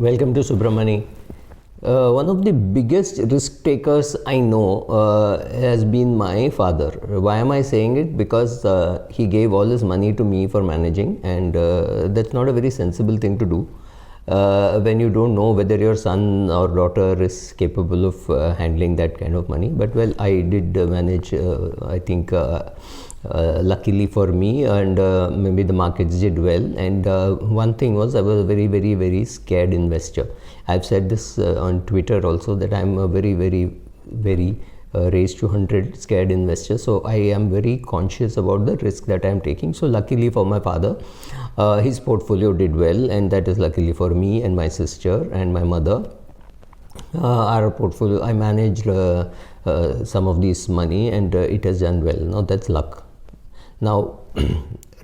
Welcome to Subramani. One of the biggest risk takers I know has been my father. Why am I saying it? Because he gave all his money to me for managing, and that's not a very sensible thing to do when you don't know whether your son or daughter is capable of handling that kind of money. But well, I did manage, I think. Luckily for me, and maybe the markets did well. And one thing was, I was a very, very, very scared investor. I've said this on Twitter also, that I'm a very, very, very raised to 100 scared investor. So I am very conscious about the risk that I'm taking. So luckily for my father, his portfolio did well, and that is luckily for me and my sister and my mother. Our portfolio, I managed some of this money, and it has done well. Now that's luck. Now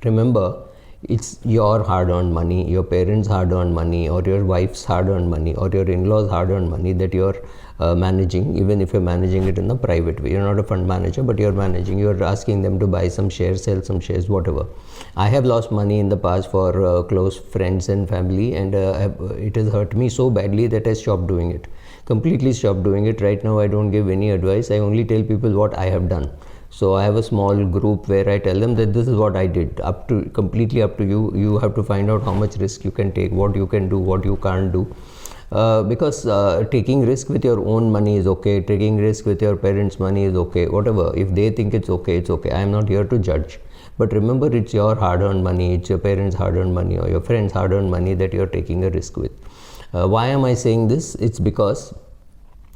remember, it's your hard-earned money, your parents' hard-earned money, or your wife's hard-earned money, or your in-laws' hard-earned money that you're managing. Even if you're managing it in a private way, you're not a fund manager, but you're managing. You're asking them to buy some shares, sell some shares, whatever. I have lost money in the past for close friends and family, and it has hurt me so badly that I stopped doing it. Completely stopped doing it. Right now I don't give any advice. I only tell people what I have done. So I have a small group where I tell them that this is what I did. Completely up to you. You have to find out how much risk you can take, what you can do, what you can't do. Because taking risk with your own money is okay. Taking risk with your parents' money is okay. Whatever. If they think it's okay, it's okay. I am not here to judge. But remember, it's your hard-earned money. It's your parents' hard-earned money, or your friends' hard-earned money that you're taking a risk with. Why am I saying this? It's because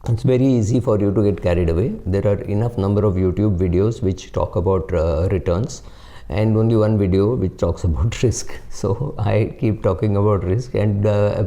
it's very easy for you to get carried away. There are enough number of YouTube videos which talk about returns, and only one video which talks about risk. So I keep talking about risk, and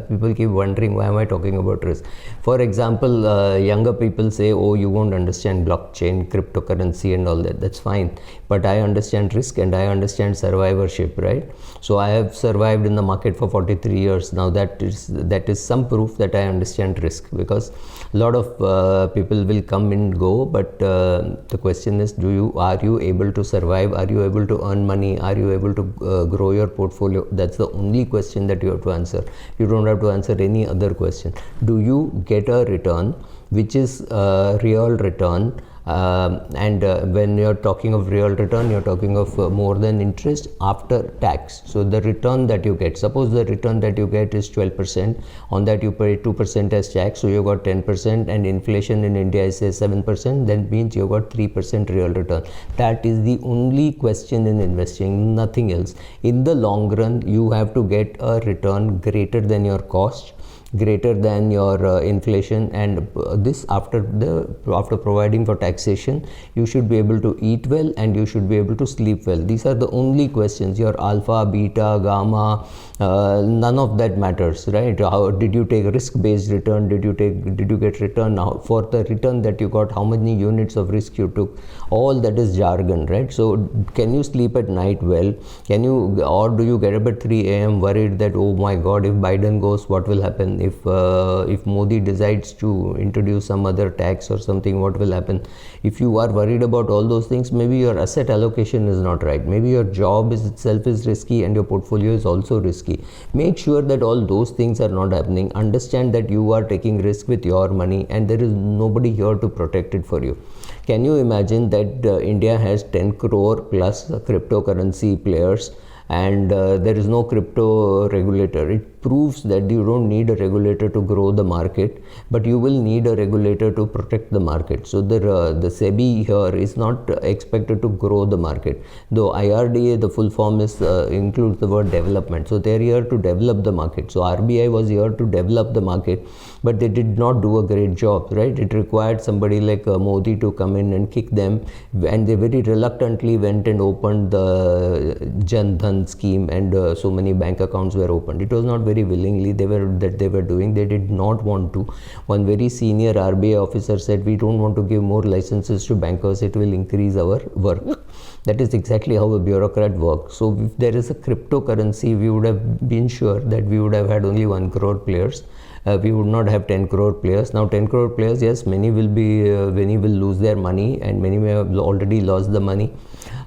people keep wondering, why am I talking about risk? For example, younger people say, oh, you won't understand blockchain, cryptocurrency and all that. That's fine, but I understand risk and I understand survivorship, right? So I have survived in the market for 43 years now. That is some proof that I understand risk, because a lot of people will come and go, but the question is, are you able to survive? Are you able to earn money? Are you able to grow your portfolio? That's the only question that you have to answer. You don't have to answer any other question. Do you get a return which is a real return? And when you're talking of real return, you're talking of more than interest after tax. So the return that you get, suppose the return that you get is 12%, on that you pay 2% as tax, so you got 10%, and inflation in India is say 7%, then means you got 3% real return. That is the only question in investing, nothing else. In the long run, you have to get a return greater than your cost, greater than your inflation, and this after providing for taxation, you should be able to eat well and you should be able to sleep well. These are the only questions. Your alpha, beta, gamma, none of that matters, right? How did you take risk-based return? Did you get return? Now for the return that you got, how many units of risk you took? All that is jargon, right? So can you sleep at night well? Can you, or do you get up at 3 a.m. worried that, oh my God, if Biden goes, what will happen? If Modi decides to introduce some other tax or something, what will happen? If you are worried about all those things, maybe your asset allocation is not right. Maybe your job itself is risky and your portfolio is also risky. Make sure that all those things are not happening. Understand that you are taking risk with your money and there is nobody here to protect it for you. Can you imagine that India has 10 crore plus cryptocurrency players, and there is no crypto regulator? It proves that you don't need a regulator to grow the market, but you will need a regulator to protect the market. So the SEBI here is not expected to grow the market, though IRDA, the full form is includes the word development. So they are here to develop the market. So RBI was here to develop the market, but they did not do a great job, right? It required somebody like Modi to come in and kick them, and they very reluctantly went and opened the Jan Dhan scheme, and so many bank accounts were opened. It was not very willingly they were doing. They did not want to. One very senior RBI officer said, we don't want to give more licenses to bankers, it will increase our work. That is exactly how a bureaucrat works. So if there is a cryptocurrency, we would have been sure that we would have had only 1 crore players. We would not have 10 crore players. Now 10 crore players, yes, many will lose their money, and many may have already lost the money.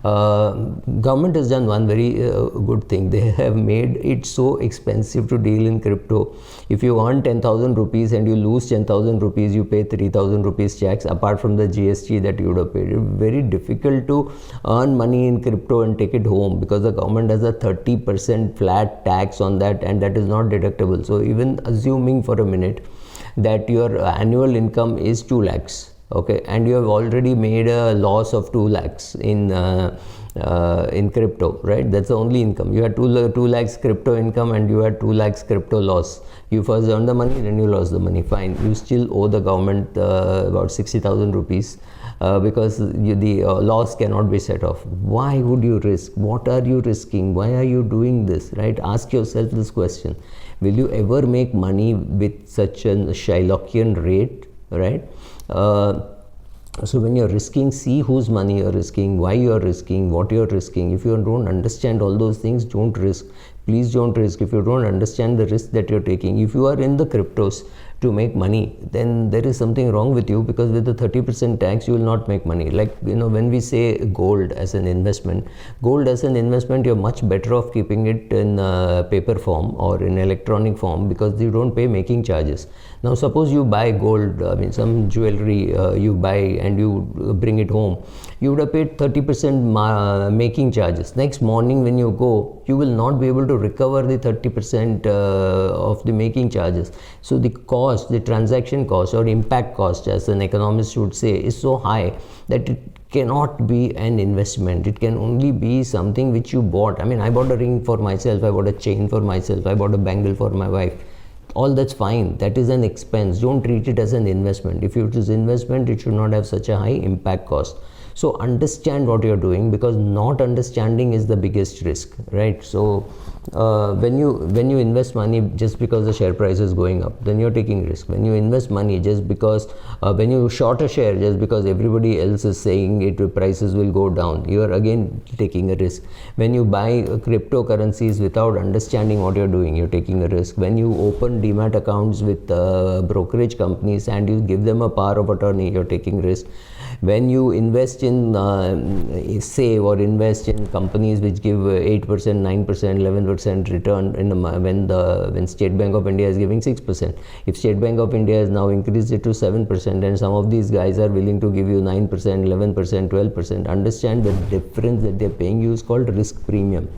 Government has done one very good thing. They have made it so expensive to deal in crypto. If you earn 10,000 rupees and you lose 10,000 rupees, you pay 3,000 rupees tax apart from the GST that you would have paid. It's very difficult to earn money in crypto and take it home because the government has a 30% flat tax on that, and that is not deductible. So even assuming for a minute that your annual income is 2 lakhs, okay, and you have already made a loss of 2 lakhs in crypto, right? That's the only income. You had 2 lakhs crypto income and you had 2 lakhs crypto loss. You first earned the money, then you lost the money. Fine, you still owe the government about 60,000 rupees because the loss cannot be set off. Why would you risk? What are you risking? Why are you doing this, right? Ask yourself this question. Will you ever make money with such a Shylockian rate, right? So when you're risking, see whose money you're risking, why you're risking, what you're risking. If you don't understand all those things, don't risk. Please don't risk. If you don't understand the risk that you're taking, if you are in the cryptos to make money, then there is something wrong with you, because with the 30% tax you will not make money. Like, when we say gold as an investment, you're much better off keeping it in paper form or in electronic form, because you don't pay making charges. Now suppose you buy gold, some jewelry you buy and you bring it home, you would have paid 30% making charges. Next morning when you go, you will not be able to recover the 30% of the making charges. So the transaction cost or impact cost, as an economist would say, is so high that it cannot be an investment. It can only be something which you bought. I bought a ring for myself, I bought a chain for myself, I bought a bangle for my wife. All that's fine. That is an expense. Don't treat it as an investment. If it is investment, it should not have such a high impact cost. So understand what you're doing, because not understanding is the biggest risk, right? So when you invest money just because the share price is going up, then you're taking risk. When you invest money just because when you short a share just because everybody else is saying prices will go down, you are again taking a risk. When you buy cryptocurrencies without understanding what you're doing, you're taking a risk. When you open demat accounts with brokerage companies and you give them a power of attorney, you're taking risk. When you invest in save or invest in companies which give 8%, 9%, 11% return when State Bank of India is giving 6%. If State Bank of India has now increased it to 7% and some of these guys are willing to give you 9%, 11%, 12%, understand the difference that they're paying you is called risk premium.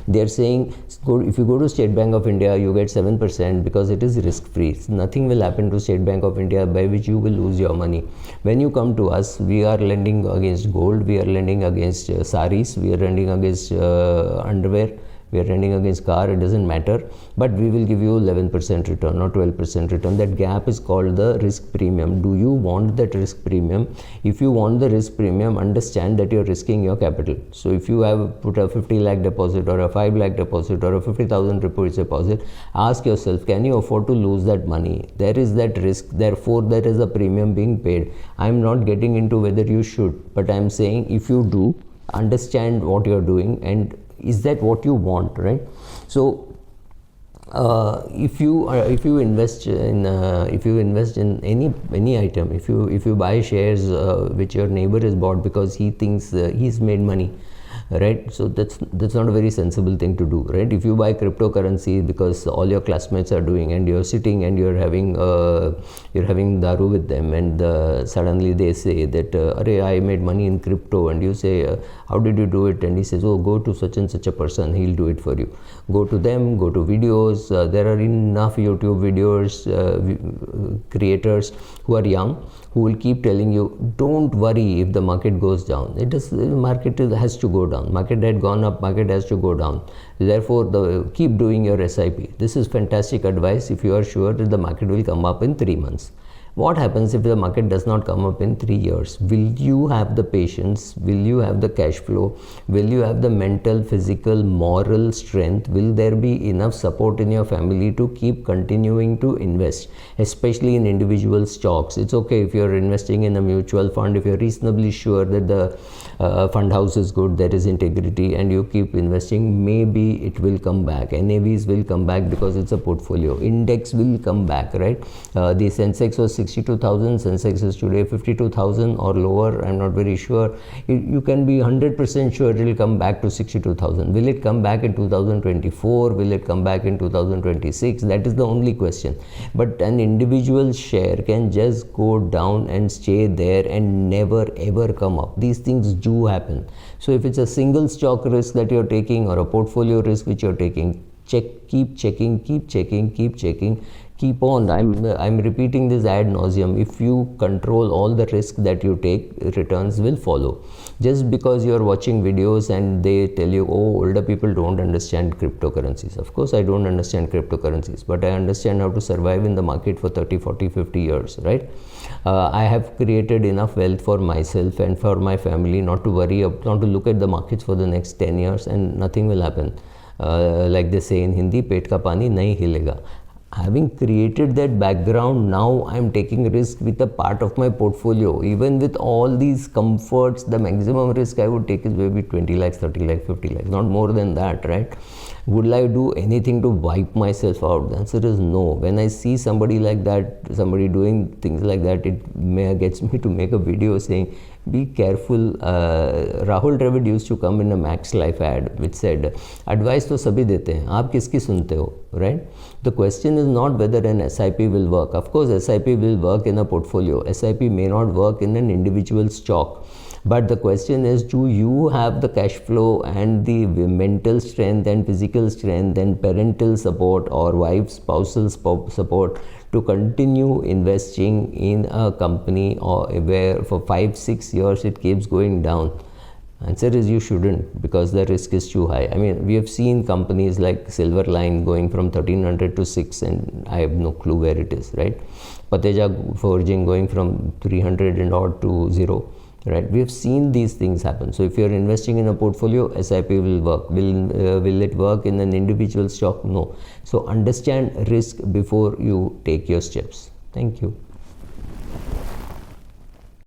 They're saying, if you go to State Bank of India, you get 7% because it is risk free. So nothing will happen to State Bank of India by which you will lose your money. When you come to us, we are lending against gold, we are lending against saris, we are lending against underwear, we are lending against car, it doesn't matter, but we will give you 11% return or 12% return. That gap is called the risk premium. Do you want that risk premium? If you want the risk premium, understand that you're risking your capital. So if you have put a 50 lakh deposit or a 5 lakh deposit or a 50,000 rupees deposit, ask yourself, can you afford to lose that money? There is that risk, therefore there is a premium being paid. I'm not getting into whether you should, but I'm saying if you do, understand what you're doing and is that what you want, right? So if you invest in any item, if you buy shares which your neighbor has bought because he thinks he's made money, right? So that's not a very sensible thing to do, right? If you buy cryptocurrency because all your classmates are doing and you're sitting and you're having daru with them and suddenly they say that Arey, I made money in crypto, and you say how did you do it? And he says, oh, go to such and such a person, he'll do it for you. Go to them, go to videos. There are enough YouTube videos creators who are young who will keep telling you, don't worry if the market goes down. The market has to go down. Market had gone up, market has to go down. Therefore, keep doing your SIP. This is fantastic advice if you are sure that the market will come up in 3 months. What happens if the market does not come up in 3 years? Will you have the patience? Will you have the cash flow? Will you have the mental, physical, moral strength? Will there be enough support in your family to keep continuing to invest, especially in individual stocks? It's okay if you're investing in a mutual fund, if you're reasonably sure that the fund house is good, there is integrity, and you keep investing, maybe it will come back. NAVs will come back because it's a portfolio. Index will come back, right? The Sensex was 62,000, Sensex is today 52,000 or lower, I'm not very sure. You can be 100% sure it will come back to 62,000. Will it come back in 2024? Will it come back in 2026? That is the only question. But an individual share can just go down and stay there and never ever come up. These things do happen. So if it's a single stock risk that you're taking or a portfolio risk which you're taking, keep checking, keep on. I'm repeating this ad nauseum. If you control all the risk that you take, returns will follow. Just because you're watching videos and they tell you, oh, older people don't understand cryptocurrencies. Of course I don't understand cryptocurrencies, but I understand how to survive in the market for 30, 40, 50 years, right? I have created enough wealth for myself and for my family not to worry, not to look at the markets for the next 10 years and nothing will happen. Like they say in Hindi, pet ka pani nahi hilega. Having created that background, now I'm taking risk with a part of my portfolio. Even with all these comforts, the maximum risk I would take is maybe 20 lakhs, 30 lakhs, 50 lakhs, not more than that, right? Would I do anything to wipe myself out? The answer is no. When I see somebody like that, somebody doing things like that, it gets me to make a video saying, be careful. Rahul Dravid used to come in a Max Life ad which said, advice to sabhi dete hain, aap kiski sunte ho, right? The question is not whether an SIP will work. Of course, SIP will work in a portfolio. SIP may not work in an individual stock. But the question is, do you have the cash flow and the mental strength and physical strength and parental support or wife, spousal support to continue investing in a company or where for 5-6 years it keeps going down? Answer is you shouldn't, because the risk is too high. I mean, we have seen companies like Silverline going from 1300 to 6 and I have no clue where it is, right? Pateja Forging going from 300 and odd to 0. Right, we have seen these things happen. So if you're investing in a portfolio, SIP will work. Will it work in an individual stock? No. So understand risk before you take your steps. Thank you.